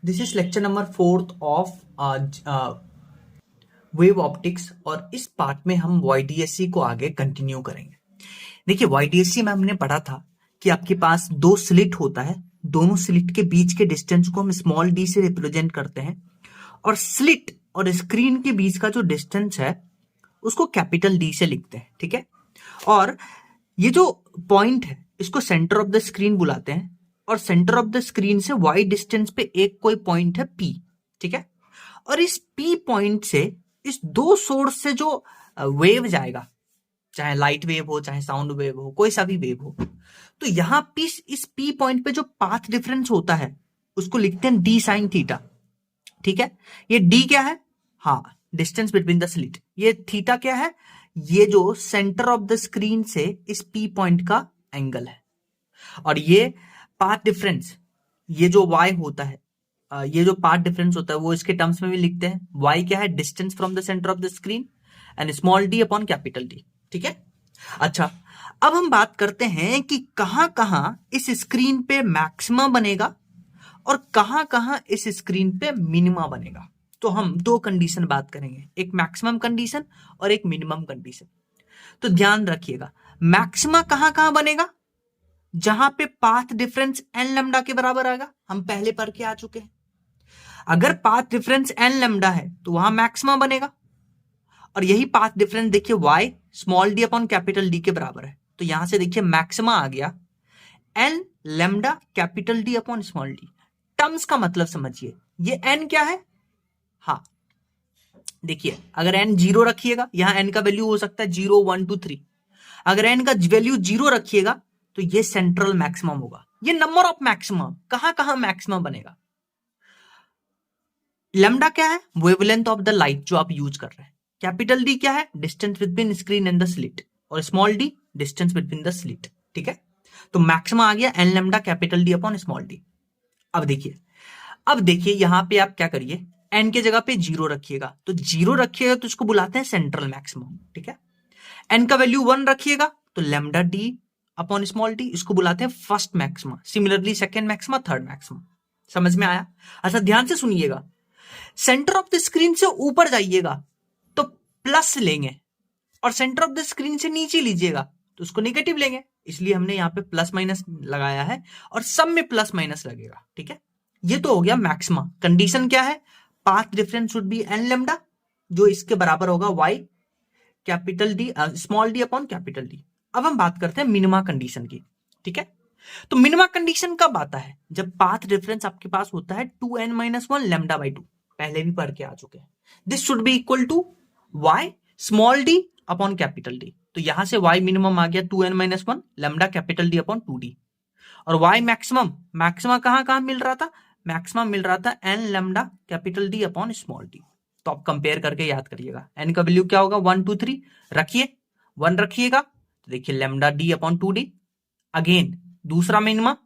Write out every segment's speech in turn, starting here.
This is lecture number 4 of wave optics और इस part में हम वाईडीएससी को आगे कंटिन्यू करेंगे। देखिए वाईडीएससी में हमने पढ़ा था कि आपके पास दो स्लिट होता है, दोनों स्लिट के बीच के डिस्टेंस को हम स्मॉल डी से रिप्रेजेंट करते हैं और स्लिट और स्क्रीन के बीच का जो डिस्टेंस है उसको कैपिटल डी से लिखते हैं। ठीक है, और ये जो पॉइंट है इसको सेंटर ऑफ द स्क्रीन बुलाते हैं और सेंटर ऑफ द स्क्रीन से वाई डिस्टेंस पे एक कोई पॉइंट है पी। ठीक है, और इस पी पॉइंट से इस दो सोर्स से जो वेव जाएगा, चाहे लाइट वेव हो चाहे साउंड वेव हो, कोई सा भी वेव हो, तो यहां पे इस पी पॉइंट पे जो पाथ डिफरेंस होता है उसको लिखते हैं डी साइन थीटा। ठीक है, ये डी क्या है? हाँ, डिस्टेंस बिटवीन द स्लिट। ये थीटा क्या है? ये जो सेंटर ऑफ द स्क्रीन से इस पी पॉइंट का एंगल है। और ये पाथ डिफरेंस, ये जो y होता है, ये जो पाथ डिफरेंस होता है वो इसके टर्म्स में भी लिखते हैं। y क्या है? Distance from the centre of the screen and small D upon capital D. ठीक है, अच्छा अब हम बात करते हैं कि कहां कहां इस स्क्रीन पे मैक्सिमा बनेगा और कहां कहां इस स्क्रीन पे मिनिमा बनेगा। तो हम दो कंडीशन बात करेंगे, एक मैक्सिमम कंडीशन और एक मिनिमम कंडीशन। तो ध्यान रखिएगा, मैक्सिमा कहां कहां बनेगा? जहां पे पाथ डिफरेंस एन लेमडा के बराबर आएगा, हम पहले पढ़ के आ चुके हैं। अगर पाथ डिफरेंस एन लेमडा है तो वहां मैक्सिमा बनेगा, और यही पाथ डिफरेंस देखिए y small D upon capital D के बराबर है, तो यहां से देखिए मैक्सिमा आ गया n lambda capital D upon small d. Terms का मतलब समझिए, ये n क्या है? हाँ, देखिए अगर n जीरो रखिएगा, यहां n का वैल्यू हो सकता है 0 1 2 3। अगर n का वैल्यू 0 रखिएगा तो ये सेंट्रल मैक्सिमम होगा। ये नंबर ऑफ मैक्सिमम, कहां कहां मैक्सिमम बनेगा। लैम्डा क्या है? वेवलेंथ ऑफ द लाइट जो आप यूज कर रहे हैं। कैपिटल डी क्या है? Distance between screen and the slit. और small D distance between the slit. ठीक है, तो मैक्सिमम आ गया n lambda capital D upon small D. अब देखिए यहां पे आप क्या करिए, एन के जगह पे 0 रखिएगा, तो 0 रखिएगा तो इसको बुलाते हैं सेंट्रल मैक्सिमम। ठीक है, एन का वैल्यू 1 रखिएगा तो lambda D upon small D, इसको बुलाते हैं first maxima. Similarly second maxima, third maxima. समझ में आया? अच्छा ध्यान से सुनिएगा, सेंटर ऑफ द स्क्रीन से ऊपर जाइएगा तो प्लस लेंगे, और सेंटर ऑफ द स्क्रीन से नीचे लीजिएगा तो उसको नेगेटिव लेंगे, इसलिए हमने यहां पे प्लस माइनस लगाया है और सब में प्लस माइनस लगेगा। ठीक है, ये तो हो गया मैक्सिमा। कंडीशन क्या है? Path difference should be n lambda, जो इसके बराबर होगा y capital D small D upon capital D. अब हम बात करते हैं मिनिमा कंडीशन की। ठीक है, तो मिनिमा कंडीशन कब आता है? जब पाथ डिफरेंस आपके पास होता है 2n-1 लैम्डा बाई 2। पहले भी पढ़ के आ चुके हैं। This should be equal to y small D upon capital D. तो यहां से y मिनिमम आ गया 2n-1 lambda capital D upon 2d, और y मैक्सिमम, मैक्सिमा कहां कहां मिल रहा था? मैक्सिमम मिल रहा था n lambda capital D upon small D. तो आप कंपेयर करके याद करिएगा, n का वैल्यू क्या होगा? 1 2 3 रखिए, 1 रखिएगा तो देखिए lambda D upon 2d। Again दूसरा minima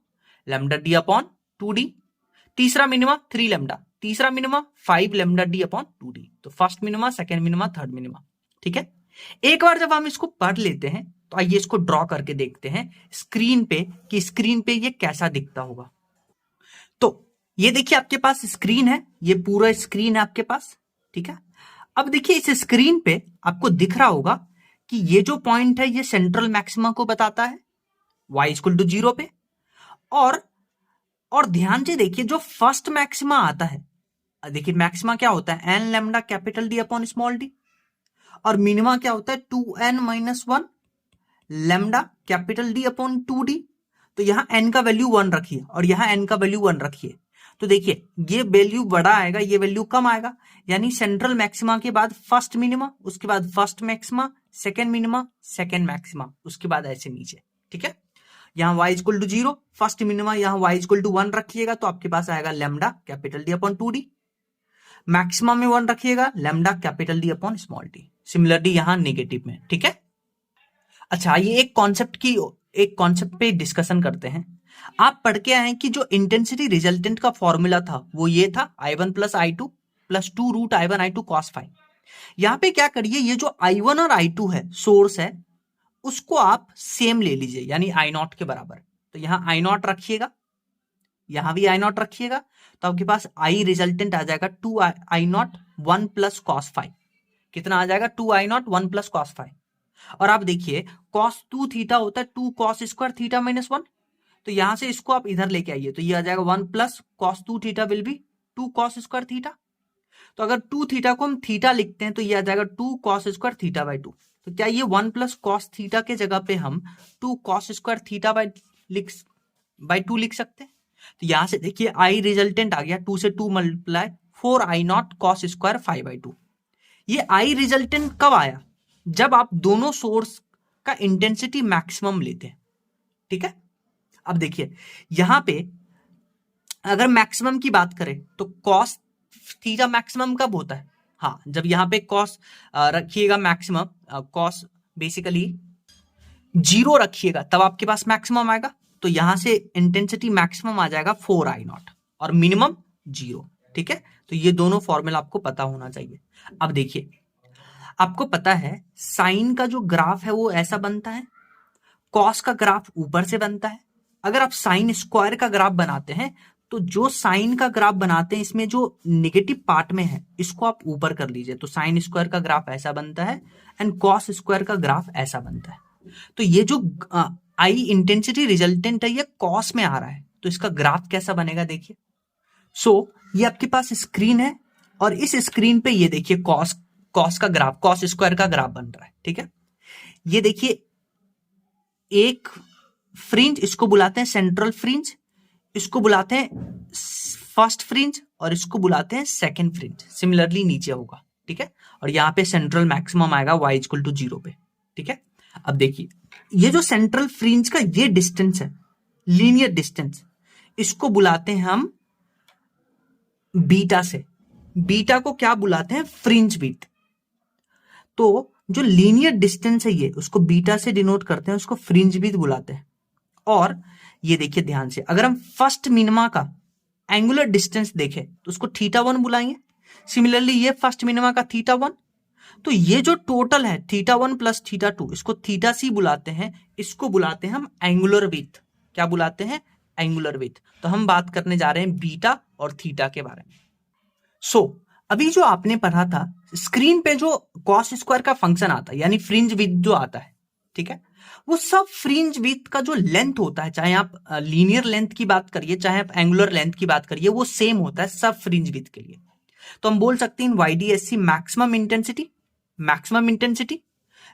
lambda D upon 2d, तीसरा मिनिमा 3 लैम्डा, तीसरा minima 5 lambda D upon 2d। तो first minima, second minima, third minima. ठीक है, एक बार जब हम इसको पढ़ लेते हैं तो आइए इसको ड्रॉ करके देखते हैं स्क्रीन पे कि स्क्रीन पे ये कैसा दिखता होगा। तो ये देखिए आपके पास स्क्रीन है, ये पूरा स्क्रीन है आपके पास। ठीक है, अब देखिए इस स्क्रीन पे आपको दिख रहा होगा कि ये जो पॉइंट है ये सेंट्रल मैक्सिमा को बताता है y इक्वल टू 0 पे। और ध्यान से देखिए जो फर्स्ट मैक्सिमा आता है, देखिए मैक्सिमा क्या होता है? N lambda capital D upon small D, और मिनिमा क्या होता है? 2n-1 lambda capital D upon 2d। तो यहां n का वैल्यू 1 रखिए और यहां n का वैल्यू 1 रखिए, तो देखिए ये वैल्यू बड़ा आएगा, ये वैल्यू कम आएगा। यानी सेंट्रल मैक्सिमा के बाद फर्स्ट मिनिमा, उसके बाद first maxima, second minima, second maxima, उसके बाद ऐसे नीचे। ठीक है, यहाँ y equal to 0, first minima यहाँ y इक्वल टू 1 रखिएगा तो आपके पास आएगा lambda capital D upon 2d। Maximum में 1 रखिएगा, lambda capital D upon small d. Similarly यहां नेगेटिव में। ठीक है, अच्छा ये एक कॉन्सेप्ट पे डिस्कशन करते हैं। आप पढ़ के आए कि जो इंटेंसिटी रिजल्टेंट का फॉर्मूला था वो ये था I1 plus I2 plus 2 root I1 I2 cos phi. यहां पे क्या करिए, ये जो I1 और I2 है सोर्स है उसको आप सेम ले लीजिए, यानी I0 के बराबर। तो यहां I0 रखिएगा, यहां भी आई नॉट रखिएगा, तो आपके पास आई रिजल्टेंट आ जाएगा 2 आई नॉट 1 प्लस कॉस फाइव। कितना आ जाएगा? 2 आई नॉट 1 प्लस कॉस फाइव। और आप देखिए कॉस 2 थीटा होता है 2 कॉस स्क्वायर थीटा माइनस 1, तो यहां से इसको आप इधर लेके आइए, तो ये आ जाएगा 1 plus cos 2 theta will be 2 cos square theta. तो अगर 2 थीटा को हम थीटा लिखते हैं तो ये आ जाएगा 2 कॉस स्क्वायर थीटा बाई 2। तो क्या ये 1 प्लस कॉस थीटा के जगह पे हम 2 कॉस स्क्वायर थीटा बाई 2 लिख सकते हैं? तो यहां से देखिए आई रिजल्टेंट आ गया, 2 से 2 multiply 4 I not cos square 5 by 2। ये आई रिजल्टेंट कब आया? जब आप दोनों सोर्स का इंटेंसिटी मैक्सिमम लेते हैं, ठीक है। अब देखिए यहां पे अगर मैक्सिमम की बात करें तो कॉस थीटा मैक्सिमम कब होता है? हाँ, जब यहां पे कॉस रखिएगा मैक्सिमम, कॉस बेसिकली 0 रखिएगा तब आपके पास मैक्सिमम आएगा। तो यहां से इंटेंसिटी मैक्सिमम आ जाएगा 4 आई नॉट और मिनिमम 0, ठीक है। तो ये दोनों फॉर्मूला आपको पता होना चाहिए। अब देखिए आपको पता है साइन का जो ग्राफ है वो ऐसा बनता है, कॉस का ग्राफ ऊपर से बनता है। अगर आप साइन स्क्वायर का ग्राफ बनाते हैं तो जो साइन का ग्राफ बनाते हैं इसमें जो नेगेटिव पार्ट में है इसको आप ऊपर कर लीजिए, तो साइन स्क्वायर का ग्राफ ऐसा बनता है एंड कॉस स्क्वायर का ग्राफ ऐसा बनता है। तो ये जो आई इंटेंसिटी रिजल्टेंट है ये कॉस में आ रहा है, तो इसका ग्राफ कैसा बनेगा देखिए। सो ये आपके पास स्क्रीन है और इस स्क्रीन पे ये देखिए कॉस का ग्राफ, कॉस स्क्वायर का ग्राफ बन रहा है, ठीक है। ये देखिए एक फ्रिंज, इसको बुलाते हैं सेंट्रल फ्रिंज, इसको बुलाते हैं फर्स्ट फ्रिंज और इसको बुलाते हैं सेकंड फ्रिंज। सिमिलरली नीचे होगा, ठीक है। और यहां पे सेंट्रल मैक्सिमम आएगा y इक्वल टू 0 पे, ठीक है। अब देखिए ये जो सेंट्रल फ्रिंज का ये डिस्टेंस है, लीनियर डिस्टेंस, इसको बुलाते हैं हम बीटा से। बीटा को क्या बुलाते हैं? Fringe beat. तो जो लीनियर डिस्टेंस है ये उसको बीटा से डिनोट करते हैं, उसको फ्रिंज बीट बुलाते हैं। और ये देखिए ध्यान से, अगर हम फर्स्ट मिनिमा का एंगुलर डिस्टेंस देखें तो उसको थीटा 1 बुलाएंगे। सिमिलरली ये फर्स्ट मिनिमा का थीटा 1, तो ये जो टोटल है थीटा 1 प्लस थीटा 2 इसको थीटा सी बुलाते हैं, इसको बुलाते हैं हम एंगुलर विड्थ। क्या बुलाते हैं? Angular width. तो हम बात करने जा रहे हैं बीटा और थीटा के बारे में। सो अभी जो आपने पढ़ा था स्क्रीन पे जो कॉस स्क्वायर का फंक्शन आता है यानी फ्रिंज विड्थ जो आता है, ठीक है, वो सब फ्रिंज विड्थ का जो लेंथ होता है, चाहे आप लीनियर लेंथ की बात करिए चाहे आप एंगुलर लेंथ की बात करिए, वो सेम होता है सब फ्रिंज विड्थ के लिए। तो हम बोल सकते हैं in YDSC maximum intensity,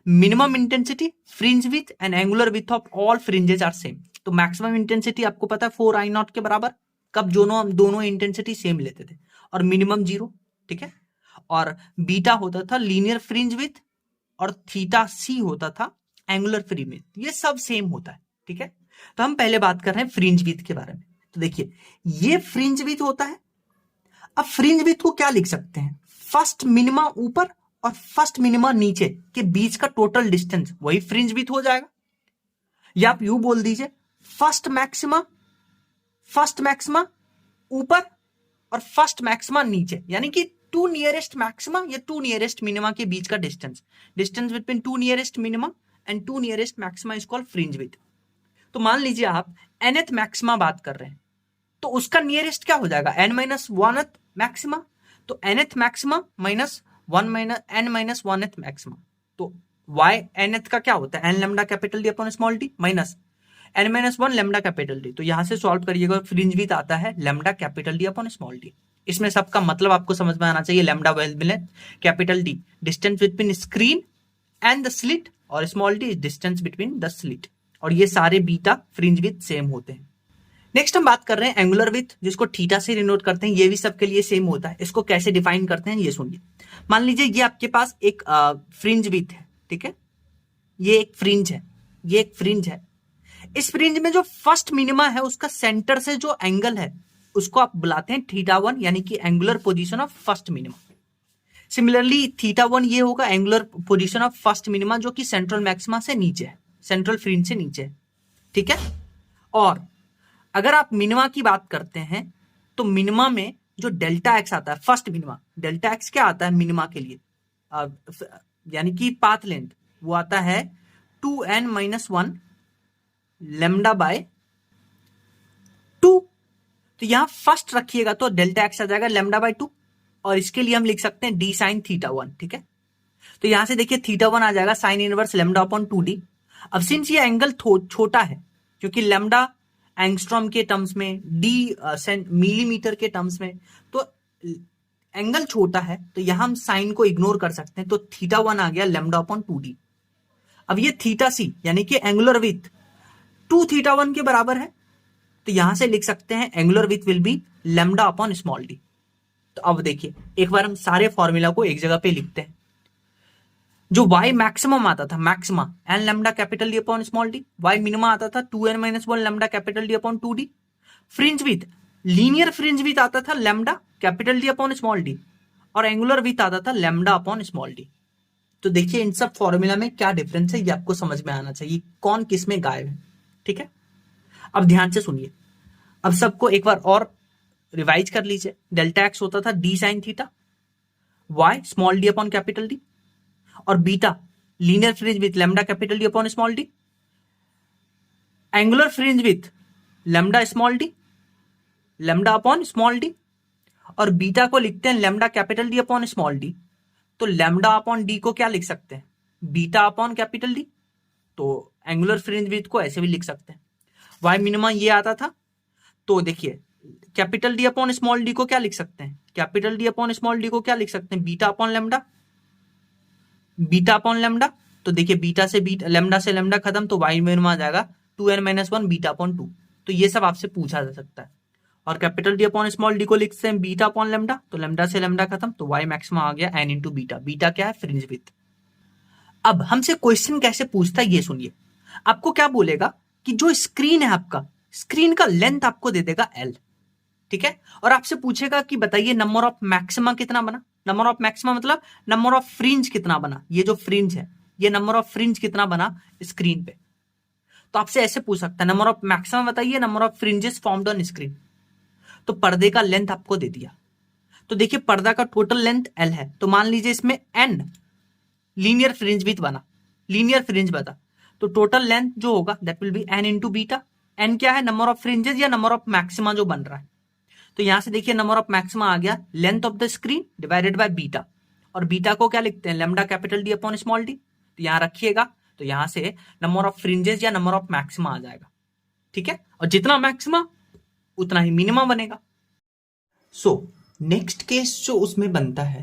minimum intensity, fringe width and angular width of all fringes are same. तो मैक्सिमम इंटेंसिटी आपको पता है 4 आई नॉट के बराबर, कब दोनों इंटेंसिटी सेम लेते थे, और मिनिमम 0, ठीक है। और बीटा होता था लीनियर फ्रिंज विड्थ और थीटा सी होता था एंगुलर फ्रिंज विड्थ, ये सब सेम होता है, ठीक है। तो हम पहले बात कर रहे हैं फ्रिंज विड्थ के बारे में। तो देखिए ये फ्रिंज विड्थ होता है। अब फ्रिंज विड्थ को क्या लिख सकते हैं? फर्स्ट मिनिमा ऊपर और फर्स्ट मिनिमा नीचे के बीच का टोटल डिस्टेंस, वही फ्रिंज विड्थ हो जाएगा। या आप यूं बोल दीजिए फर्स्ट मैक्सिमा ऊपर और फर्स्ट मैक्सिमा नीचे, यानी कि 2 नियरेस्ट मैक्सिमा या 2 नियरेस्ट मिनिमा के बीच का distance between 2 nearest minima and 2 nearest maxima is called fringe width. तो मान लीजिए आप nth मैक्सिमा बात कर रहे हैं तो उसका नियरेस्ट क्या हो जाएगा? n minus 1th maxima. तो nth maxima minus n-1th maxima. तो y nth का क्या होता है? n lambda capital D upon small T minus n-1 lambda capital D. तो यहां से सॉल्व करिएगा, फ्रिंज विड्थ आता है lambda capital D upon small T. इसमें सबका मतलब आपको समझ में आना चाहिए। Lambda wavelength, capital D distance between screen and the slit, और small T distance between the slit. और ये सारे बीटा फ्रिंज विड्थ सेम होते हैं। नेक्स्ट हम बात कर रहे हैं एंगुलर विड्थ, जिसको थीटा से डिनोट करते हैं। ये भी सबके लिए सेम होता है। इसको कैसे डिफाइन करते हैं ये सुनिए। मान लीजिए ये आपके पास एक फ्रिंज विड्थ है, ठीक है, ये एक फ्रिंज है, इस फ्रिंज में जो फर्स्ट मिनिमा है उसका सेंटर से जो एंगल है उसको आप बुलाते हैं थीटा 1, यानी कि angular position of first minima. Similarly theta 1 ये होगा angular position of first minima जो कि सेंट्रल मैक्सिमा से नीचे है, सेंट्रल फ्रिंज से नीचे है, ठीक है। और अगर आप मिनिमा की बात करते हैं तो मिनिमा में जो डेल्टा एक्स आता है, फर्स्ट मिनिमा, डेल्टा एक्स क्या आता है मिनिमा के लिए? यानी कि पाथ लेंथ, वो आता है 2n-1 लैम्डा बाय 2। तो यहां फर्स्ट रखिएगा तो डेल्टा एक्स आ जाएगा लैम्डा बाय 2, और इसके लिए हम लिख सकते हैं डी साइन थीटा 1, ठीक है। तो यहां से देखिए थीटा 1 आ जाएगा sine inverse lambda upon 2d। अब सिंस ये एंगल छोटा है, क्योंकि लैम्डा एंगस्ट्रॉम के टर्म्स में, डी मिलीमीटर के टर्म्स में, तो एंगल छोटा है, तो यहां हम साइन को इग्नोर कर सकते हैं। तो थीटा 1 आ गया लैम्डा अपॉन 2d। अब ये थीटा सी यानी कि एंगुलर विथ 2 थीटा 1 के बराबर है, तो यहां से लिख सकते हैं angular width will be lambda upon small D. तो अब देखिए एक बार हम सारे फॉर्मूला को एक जगह पे लिखते हैं। जो y मैक्सिमम आता था, maxima n lambda capital D upon small d, y minima आता था 2n minus 1 lambda capital D upon 2d, fringe width, linear fringe width आता था lambda capital D upon small D, और एंगुलर विथ आता था lambda upon small D. तो देखिए इन सब फॉर्मूला में क्या डिफरेंस है ये आपको समझ में आना चाहिए, कौन किस में गायब है, ठीक है। अब ध्यान से सुनिए, अब सबको एक बार और रिवाइज कर लीजिए। डेल्टा एक्स होता था D sine theta, Y small D upon capital D, और beta linear fringe width lambda capital D upon small D, angular fringe width lambda small D, lambda upon small D, और beta को लिखते हैं lambda capital D upon small D. तो lambda upon D को क्या लिख सकते हैं, बीटा अपॉन कैपिटल डी। तो एंगुलर फ्रिंज विथ को ऐसे भी लिख सकते हैं। वाई मिनिमम ये आता था, तो देखिए capital D upon small D को क्या लिख सकते हैं, capital D upon small D को क्या लिख सकते हैं, beta upon lambda, beta upon lambda. तो देखिए बीटा से बीटा, लैम्डा से लैम्डा खत्म, तो वाई मिनिमम आ जाएगा 2n माइनस 1 बीटा अपॉन 2। तो ये सब आपसे पूछा जा सकता है। और capital D upon small D को लिखते हैं बीटा अपॉन लैम्डा, तो लैम्डा से लैम्डा खत्म, तो वाई मैक्सिमम आ गया n इंटू बीटा। बीटा क्या है, फ्रिंज विथ। अब हमसे क्वेश्चन कैसे पूछता है ये सुनिए। आपको क्या बोलेगा कि जो स्क्रीन है आपका, स्क्रीन का लेंथ आपको दे देगा l, ठीक है, और आपसे पूछेगा कि बताइए नंबर ऑफ मैक्सिमा कितना बना। नंबर ऑफ मैक्सिमा मतलब नंबर ऑफ फ्रिंज कितना बना, ये जो फ्रिंज है ये नंबर ऑफ फ्रिंज कितना बना स्क्रीन पे। तो आपसे ऐसे पूछ सकता है नंबर ऑफ मैक्सिमा बताइए, number of fringes formed on screen. तो पर्दे का लेंथ आपको दे दिया, तो देखिए पर्दा का टोटल लेंथ l है, तो मान लीजिए इसमें n लीनियर फ्रिंज विथ बना, लीनियर फ्रिंज बता, तो टोटल लेंथ जो होगा that will B n into beta. n क्या है, नंबर ऑफ फ्रिंजेस या नंबर ऑफ मैक्सिमा जो बन रहा है। तो यहां से देखिए नंबर ऑफ मैक्सिमा आ गया length of the screen divided by beta, और बीटा को क्या लिखते हैं, lambda capital D upon small D. तो यहां रखिएगा, तो यहां से नंबर ऑफ फ्रिंजेस या नंबर ऑफ मैक्सिमा आ जाएगा, ठीक है, और जितना मैक्सिमा उतना ही मिनिमम बनेगा। सो नेक्स्ट केस जो उसमें बनता है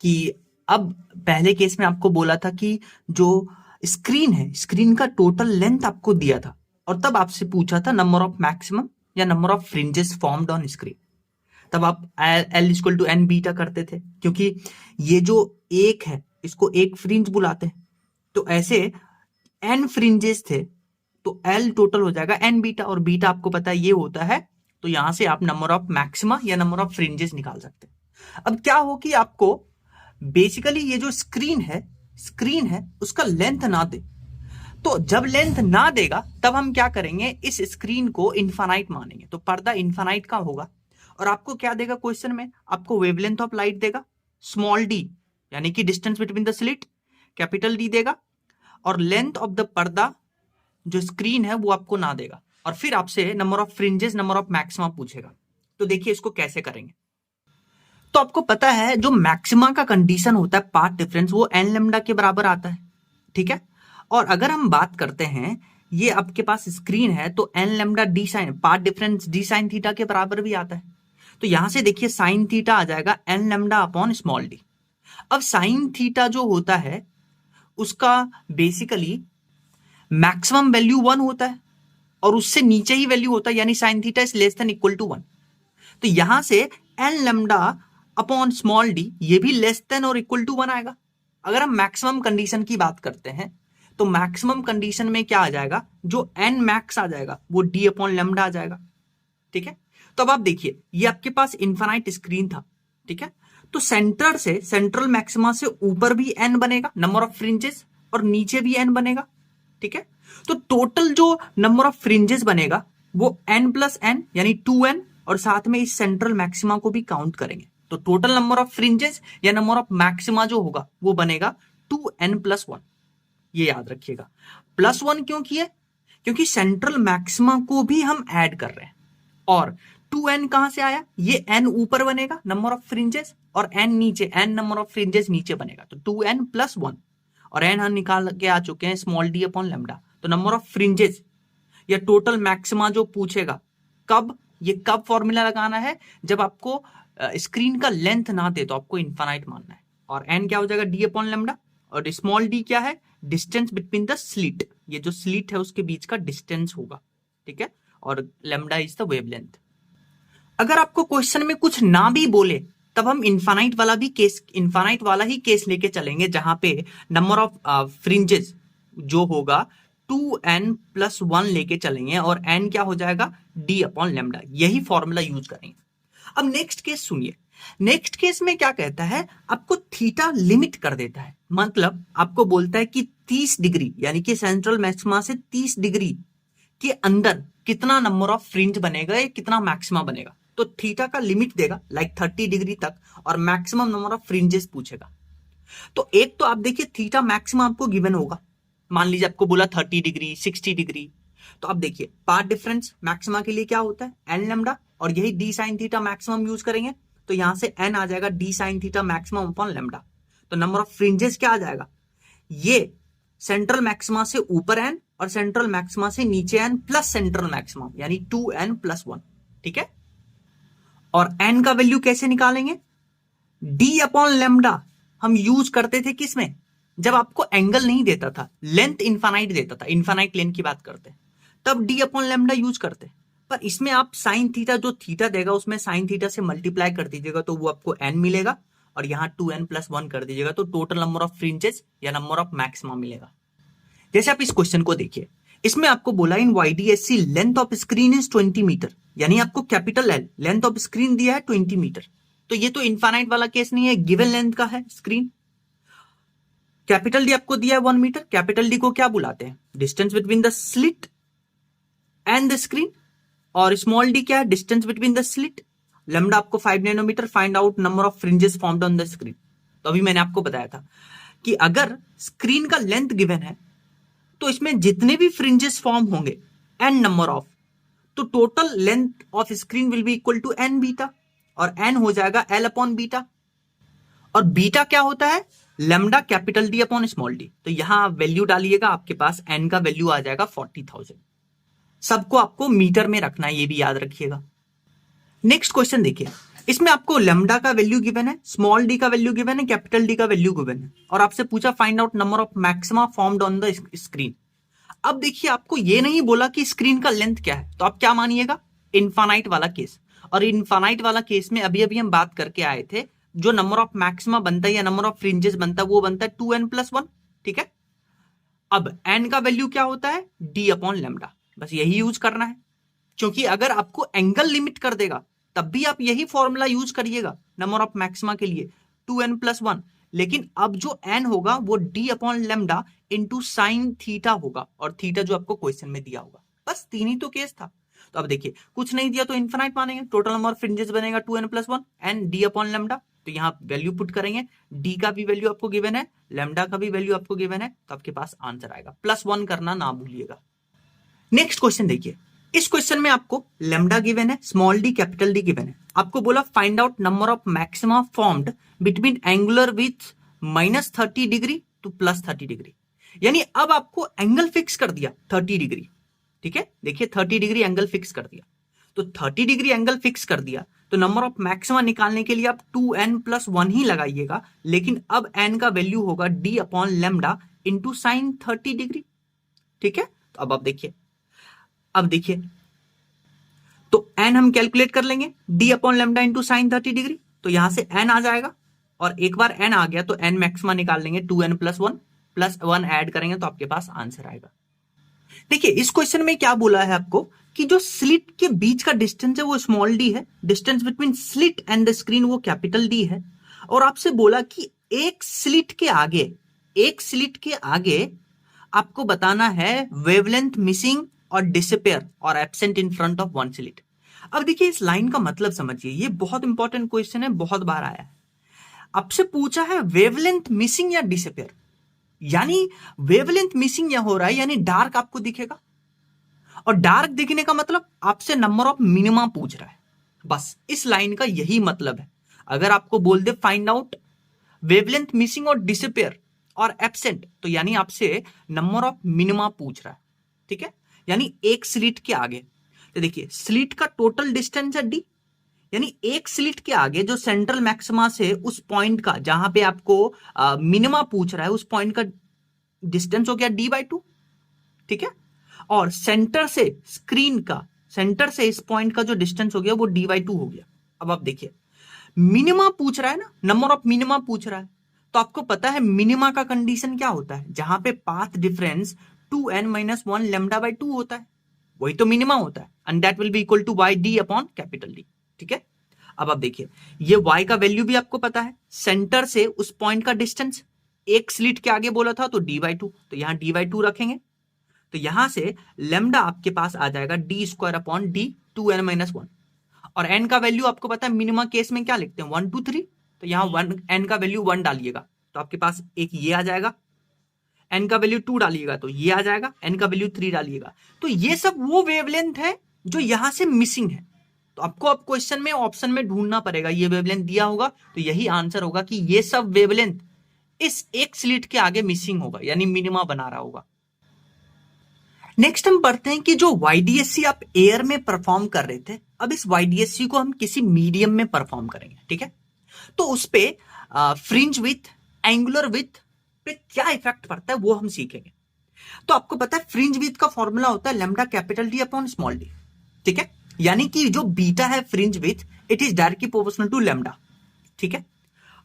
कि अब पहले केस में आपको बोला था कि जो स्क्रीन है, स्क्रीन का टोटल लेंथ आपको दिया था, और तब आपसे पूछा था नंबर ऑफ मैक्सिमम या number of fringes formed on screen. तब आप L equal to n beta करते थे, क्योंकि ये जो एक है इसको एक फ्रिंज बुलाते हैं, तो ऐसे n फ्रिंजेस थे, तो L टोटल हो जाएगा n बीटा, और बीटा आपको पता है ये होता है, तो यहां से आप नंबर ऑफ मैक्सिमा या नंबर ऑफ फ्रिंजेस निकाल सकते हैं। अब क्या हो कि आपको बेसिकली ये जो स्क्रीन है उसका लेंथ ना दे, तो जब लेंथ ना देगा तब हम क्या करेंगे, इस स्क्रीन को इनफाइनाइट मानेंगे, तो पर्दा इनफाइनाइट का होगा। और आपको क्या देगा क्वेश्चन में, आपको वेवलेंथ ऑफ लाइट देगा स्मॉल डी, यानी कि distance between the slit, capital D देगा, और लेंथ ऑफ द पर्दा जो स्क्रीन है वो आपको ना देगा, और फिर आपसे number of fringes, number of maxima पूछेगा। तो देखिए इसको कैसे करेंगे। तो आपको पता है जो मैक्सिमा का कंडीशन होता है पाथ डिफरेंस, वो एन लैम्डा के बराबर आता है, ठीक है। और अगर हम बात करते हैं, ये आपके पास स्क्रीन है, तो n lambda d sine, path difference d sine theta के बराबर भी आता है। तो यहां से देखिए साइन थीटा आ जाएगा n lambda upon small D. अब साइन थीटा जो होता है उसका बेसिकली मैक्सिमम वैल्यू 1 होता है, और उससे नीचे ही वैल्यू होता है, यानी sine theta is less than equal to 1। तो यहां से n lambda upon small d ये भी लेस देन और इक्वल टू 1 आएगा। अगर हम मैक्सिमम कंडीशन की बात करते हैं, तो मैक्सिमम कंडीशन में क्या आ जाएगा, जो एन मैक्स आ जाएगा वो डी अपॉन लैम्डा आ जाएगा, ठीक है। तो अब आप देखिए ये आपके पास इनफाइनाइट स्क्रीन था, ठीक है, तो सेंटर से, सेंट्रल मैक्सिमा से ऊपर भी एन बनेगा नंबर ऑफ फ्रिंजेस, और नीचे भी एन बनेगा, ठीक है। तो टोटल जो नंबर ऑफ फ्रिंजेस बनेगा वो n प्लस एन यानी 2n, और साथ में इस सेंट्रल मैक्सिमा को भी काउंट करेंगे, तो टोटल नंबर ऑफ फ्रिंजेस या नंबर ऑफ मैक्सिमा जो होगा वो बनेगा 2n प्लस 1। ये याद रखिएगा, +1 क्यों किए, क्योंकि सेंट्रल मैक्सिमा को भी हम ऐड कर रहे हैं, और 2n कहां से आया, ये n ऊपर बनेगा नंबर ऑफ फ्रिंजेस और n नीचे, n नंबर ऑफ फ्रिंजेस नीचे बनेगा, तो 2n प्लस 1 और n हम निकाल के आ चुके हैं स्मॉल d अपॉन लेमडा। तो नंबर ऑफ फ्रिंजेस या टोटल मैक्सिमा जो पूछेगा कब, ये कब फॉर्मूला लगाना है, जब आपको स्क्रीन का लेंथ ना दे तो आपको इनफाइनाइट मानना है। और n क्या हो जाएगा d अपॉन लेमडा, और स्मॉल d क्या है, डिस्टेंस बिटवीन द स्लिट, ये जो स्लिट है उसके बीच का डिस्टेंस होगा, ठीक है, और लेमडा इज द वेवलेंथ। अगर आपको क्वेश्चन में कुछ ना भी बोले तब हम इनफाइनाइट वाला ही केस लेके चलेंगे, जहां पे नंबर ऑफ फ्रिंजेस जो होगा 2n प्लस 1 लेके चलेंगे और n क्या हो जाएगा d अपॉन लेमडा, यही फॉर्मूला यूज करेंगे। अब नेक्स्ट केस सुनिए, नेक्स्ट केस में क्या कहता है, आपको थीटा लिमिट कर देता है, मतलब आपको बोलता है कि 30 डिग्री यानी कि सेंट्रल मैक्सिमा से 30 डिग्री के अंदर कितना नंबर ऑफ फ्रिंज बनेगा या कितना मैक्सिमा बनेगा, तो थीटा का लिमिट देगा लाइक 30 डिग्री तक और मैक्सिमम नंबर ऑफ फ्रिंजेस पूछेगा। तो एक तो आप देखिए थीटा मैक्सिमम आपको गिवन होगा, मान लीजिए आपको बोला 30 डिग्री 60 डिग्री, तो आप देखिए पार्ट डिफरेंस मैक्सिमा के लिए क्या होता है एन लेमडा, और यही D sine theta maximum use करेंगे, तो यहां से एन आ जाएगा D sine theta maximum upon lambda. तो नंबर ऑफ फ्रिंजेस क्या आ जाएगा, ये सेंट्रल मैक्सिमा से ऊपर एन और सेंट्रल मैक्सिमा से नीचे एन प्लस सेंट्रल मैक्सिमम यानी 2n प्लस 1, ठीक है। और एन का वैल्यू कैसे निकालेंगे, डी अपॉन लेमडा हम यूज करते थे किसमें, जब आपको एंगल नहीं देता था, लेंथ इनफाइनाइट देता था, इनफाइनाइट लेंथ की बात करते हैं, तब डी अपॉन लेमडा यूज करते। पर इसमें आप साइन थीटा जो थीटा देगा उसमें साइन थीटा से मल्टीप्लाई कर दीजिएगा तो वो आपको एन मिलेगा, और यहां 2n प्लस 1 कर दीजिएगा तो टोटल नंबर ऑफ फ्रिंजेस या नंबर ऑफ मैक्सिमा मिलेगा। जैसे आप इस क्वेश्चन को देखिए, इसमें आपको बोला in YDSC length of screen is 20 metre, यानी आपको capital L length of screen दिया है 20 मीटर, तो ये तो इनफाइनाइट वाला केस नहीं है, गिवन लेंथ का है स्क्रीन। कैपिटल डी आपको दिया है 1 मीटर, कैपिटल डी को क्या बुलाते हैं, distance between the slit and the screen, और स्मॉल डी क्या है, distance between the slit. Lambda आपको 5 nanometre, find out number of fringes formed on the screen. तो अभी मैंने आपको बताया था कि अगर स्क्रीन का लेंथ गिवन है तो इसमें जितने भी फ्रिंजेस फॉर्म होंगे n नंबर ऑफ, तो total length of screen will be equal to n beta, और n हो जाएगा l अपॉन बीटा, और बीटा क्या होता है lambda capital D upon small D. तो यहां आप वैल्यू डालिएगा, आपके पास n का वैल्यू आ जाएगा 40,000। सबको आपको मीटर में रखना है, ये भी याद रखिएगा। नेक्स्ट क्वेश्चन देखिए, इसमें आपको लेमडा का वैल्यू गिवन है, स्मॉल डी का वैल्यू गिवन है, कैपिटल डी का वैल्यू गिवन है, और आपसे पूछा find out number of maxima formed on the screen. अब देखिए आपको ये नहीं बोला कि स्क्रीन का लेंथ क्या है, तो आप क्या मानिएगा इनफाइनाइट वाला केस, और इनफाइनाइट वाला केस में अभी अभी हम बात करके आए थे, जो नंबर ऑफ मैक्सिमा बनता है या नंबर ऑफ फ्रिंजेस बनता है वो बनता है 2n प्लस 1, ठीक है। अब n का वैल्यू क्या होता है d अपॉन लेमडा, बस यही यूज करना है, क्योंकि अगर आपको एंगल लिमिट कर देगा तब भी आप यही फॉर्मूला यूज करिएगा नंबर ऑफ मैक्सिमा के लिए 2n प्लस 1, लेकिन अब जो n होगा वो d upon lambda into sine theta होगा, और थीटा जो आपको क्वेश्चन में दिया होगा। बस 3 ही तो केस था। तो अब देखिए कुछ नहीं दिया तो इनफाइनाइट मानेंगे, टोटल नंबर ऑफ फ्रिंजेस बनेगा 2n plus 1 and d upon lambda, तो यहां वैल्यू पुट करेंगे, d का भी वैल्यू आपको गिवन है, लेमडा का भी वैल्यू आपको गिवन है, तो आपके पास आंसर आएगा। +1 करना ना भूलिएगा। नेक्स्ट क्वेश्चन देखिए, इस क्वेश्चन में आपको लेमडा गिवन है, small d capital D given है, आपको बोला find out number of maxima formed between angular width -30 degree to +30 degree, यानी अब आपको एंगल फिक्स कर दिया 30 डिग्री, ठीक है। देखिए 30 डिग्री एंगल फिक्स कर दिया, तो 30 डिग्री एंगल फिक्स कर दिया तो नंबर ऑफ मैक्सिमा निकालने के लिए आप 2n प्लस 1 ही लगाइएगा, लेकिन अब n का वैल्यू होगा d upon lambda into sine 30 degree, ठीक है। तो अब आप देखिए, अब देखिए तो n हम कैलकुलेट कर लेंगे d upon lambda into sine 30 degree, तो यहां से n आ जाएगा, और एक बार n आ गया तो n मैक्सिमा निकाल लेंगे, 2n प्लस 1 ऐड करेंगे तो आपके पास आंसर आएगा। देखिए इस क्वेश्चन में क्या बोला है आपको कि जो स्लिट के बीच का डिस्टेंस है वो स्मॉल डी है, distance between slit and the screen वो कैपिटल डी है, और आपसे बोला कि एक स्लिट के आगे आपको बताना है वेवलेंथ मिसिंग और डिसअपियर और absent in front of one slit. अब देखिए इस लाइन का मतलब समझिए, ये बहुत इंपॉर्टेंट क्वेश्चन है, बहुत बार आया है। आपसे पूछा है वेवलेंथ मिसिंग या डिसअपियर, यानी वेवलेंथ मिसिंग या हो रहा है, यानी डार्क आपको दिखेगा, और डार्क दिखने का मतलब आपसे नंबर ऑफ मिनिमा पूछ रहा है, बस इस लाइन का यही मतलब है। अगर आपको बोल they find out wavelength missing और डिसअपियर और एब्सेंट, तो यानी आपसे नंबर ऑफ मिनिमा पूछ रहा है, ठीक है, यानी एक स्लिट के आगे। तो देखिए स्लिट का टोटल डिस्टेंस है डी, यानी एक स्लिट के आगे जो सेंट्रल मैक्सिमा से उस पॉइंट का जहां पे आपको मिनिमा पूछ रहा है, उस पॉइंट का डिस्टेंस हो गया d/2, ठीक है। और सेंटर से स्क्रीन का, सेंटर से इस पॉइंट का जो डिस्टेंस हो गया वो d/2 हो गया। अब आप देखिए मिनिमा पूछ रहा है ना, नंबर ऑफ मिनिमा पूछ रहा है, तो आपको पता है मिनिमा का कंडीशन क्या होता है, जहां पे पाथ डिफरेंस 2n-1 λ/2 होता है, वही तो मिनिमा होता है, and that will be equal to y d upon capital D, ठीक है। अब आप देखिए ये y का वैल्यू भी आपको पता है, सेंटर से उस पॉइंट का डिस्टेंस एक स्लिट के आगे बोला था तो d/2, तो यहां d/2 रखेंगे, तो यहां से लेमडा आपके पास आ जाएगा d² अपॉन d 2n-1, और n का वैल्यू आपको पता है मिनिमम केस में क्या लिखते हैं 1 2 3, तो यहां n का वैल्यू 1 डालिएगा तो आपके पास एक ये आ जाएगा, n का वैल्यू 2 डालिएगा तो ये आ जाएगा, n का वैल्यू 3 डालिएगा, तो ये सब वो वेवलेंथ है जो यहां से मिसिंग है। तो आपको अब क्वेश्चन में ऑप्शन में ढूंढना पड़ेगा, ये वेवलेंथ दिया होगा तो यही आंसर होगा कि ये सब वेवलेंथ इस एक स्लिट के आगे मिसिंग होगा, यानी मिनिमा बना रहा होगा। नेक्स्ट हम पढ़ते हैं कि जो YDSC आप एयर में परफॉर्म कर रहे थे, अब इस YDSC को हम किसी मीडियम में परफॉर्म करेंगे, ठीक है। तो उस पे फ्रिंज विथ, एंगुलर विथ पे क्या इफेक्ट पड़ता है वो हम सीखेंगे। तो आपको पता है फ्रिंज विथ का फॉर्मूला होता है lambda capital D upon small d, ठीक है, यानी कि जो बीटा है fringe width it is directly proportional to lambda, ठीक है।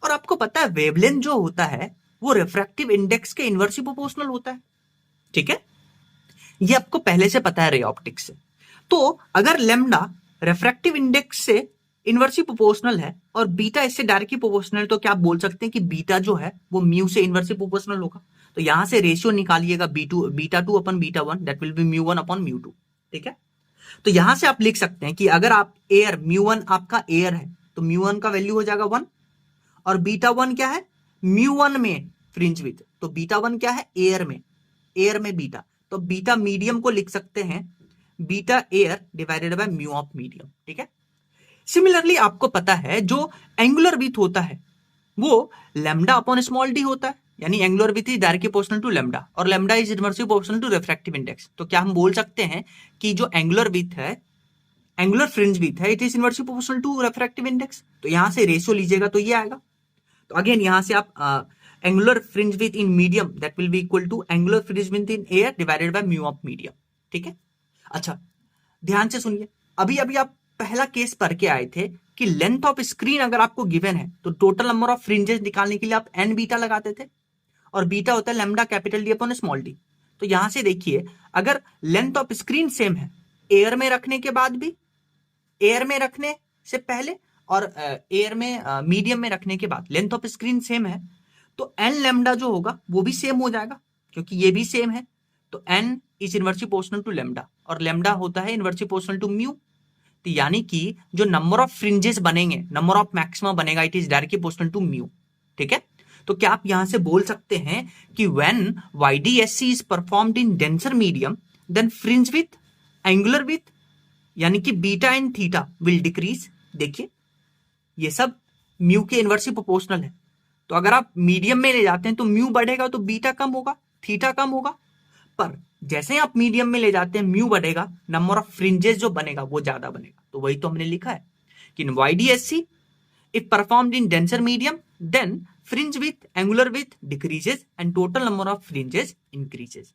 और आपको पता है वेवलेंथ जो होता है वो रिफ्रैक्टिव इंडेक्स के इनवर्सली प्रोपोर्शनल होता है, ठीक है, ये आपको पहले से पता है रे ऑप्टिक्स से। तो अगर लेमडा रिफ्रैक्टिव इंडेक्स से इनवर्सली प्रोपोर्शनल है और बीटा इससे डायरेक्टली प्रोपोर्शनल है, तो क्या आप बोल सकते हैं कि बीटा जो है वो म्यू से इनवर्सली प्रोपोर्शनल होगा। तो यहां से रेशियो निकालिएगा beta 2 upon beta 1, that will be μ1 upon μ2, ठीक है। तो यहां से आप लिख सकते हैं कि अगर आप एयर μ1 आपका एयर है तो μ1 का वैल्यू हो जाएगा 1, और बीटा 1 क्या है μ1 में फ्रिंज विथ, तो बीटा 1 क्या है एयर में बीटा, तो बीटा मीडियम को लिख सकते हैं beta air divided by mu of medium, ठीक है। सिमिलरली आपको पता है जो एंगुलर विथ होता है वो लैम्डा अपॉन स्मॉल डी होता है, यानी angular width is directly proportional to lambda और lambda is inversely proportional to refractive index. तो क्या हम बोल सकते हैं कि जो एंगुलर विथ है, एंगुलर फ्रिंज विथ है, it is inversely proportional to refractive index. तो यहां से रेशियो लीजिएगा तो ये आएगा। तो अगेन यहां से आप angular fringe width in medium that will be equal to angular fringe width in air divided by mu of medium, ठीक है। अच्छा ध्यान से सुनिए, अभी अभी आप पहला केस पढ़ के आए थे कि लेंथ ऑफ स्क्रीन अगर आपको गिवन है तो टोटल नंबर ऑफ फ्रिंजेस निकालने के लिए आप n बीटा लगाते थे, और बीटा होता है lambda capital D upon small D. तो यहां से देखिए अगर लेंथ ऑफ स्क्रीन सेम है एयर में रखने के बाद भी, एयर में रखने से पहले और एयर में मीडियम में रखने के बाद लेंथ ऑफ स्क्रीन सेम है, तो एन लेमडा जो होगा वो भी सेम हो जाएगा क्योंकि ये भी सेम है। तो n is inversely proportional to lambda और लेमडा होता है इनवर्सली प्रोपोर्शनल टू म्यू। तो यानी कि जो नंबर ऑफ फ्रिंजेस बनेंगे, नंबर ऑफ मैक्सिमा बनेगा, it is directly proportional to mu, ठीक है। तो क्या आप यहां से बोल सकते हैं कि when YDSC is performed in denser medium then fringe width, angular width यानी कि beta and theta will decrease. देखिए ये सब म्यू के इनवर्सली प्रोपोर्शनल है, तो अगर आप मीडियम में ले जाते हैं तो म्यू बढ़ेगा तो बीटा कम होगा, थीटा कम होगा, पर जैसे आप मीडियम में ले जाते हैं म्यू बढ़ेगा, नंबर ऑफ फ्रिंजेस जो बनेगा वो ज्यादा बनेगा। तो वही तो हमने लिखा है कि in YDSC if performed in denser medium then fringe width, angular width decreases and total number of fringes increases.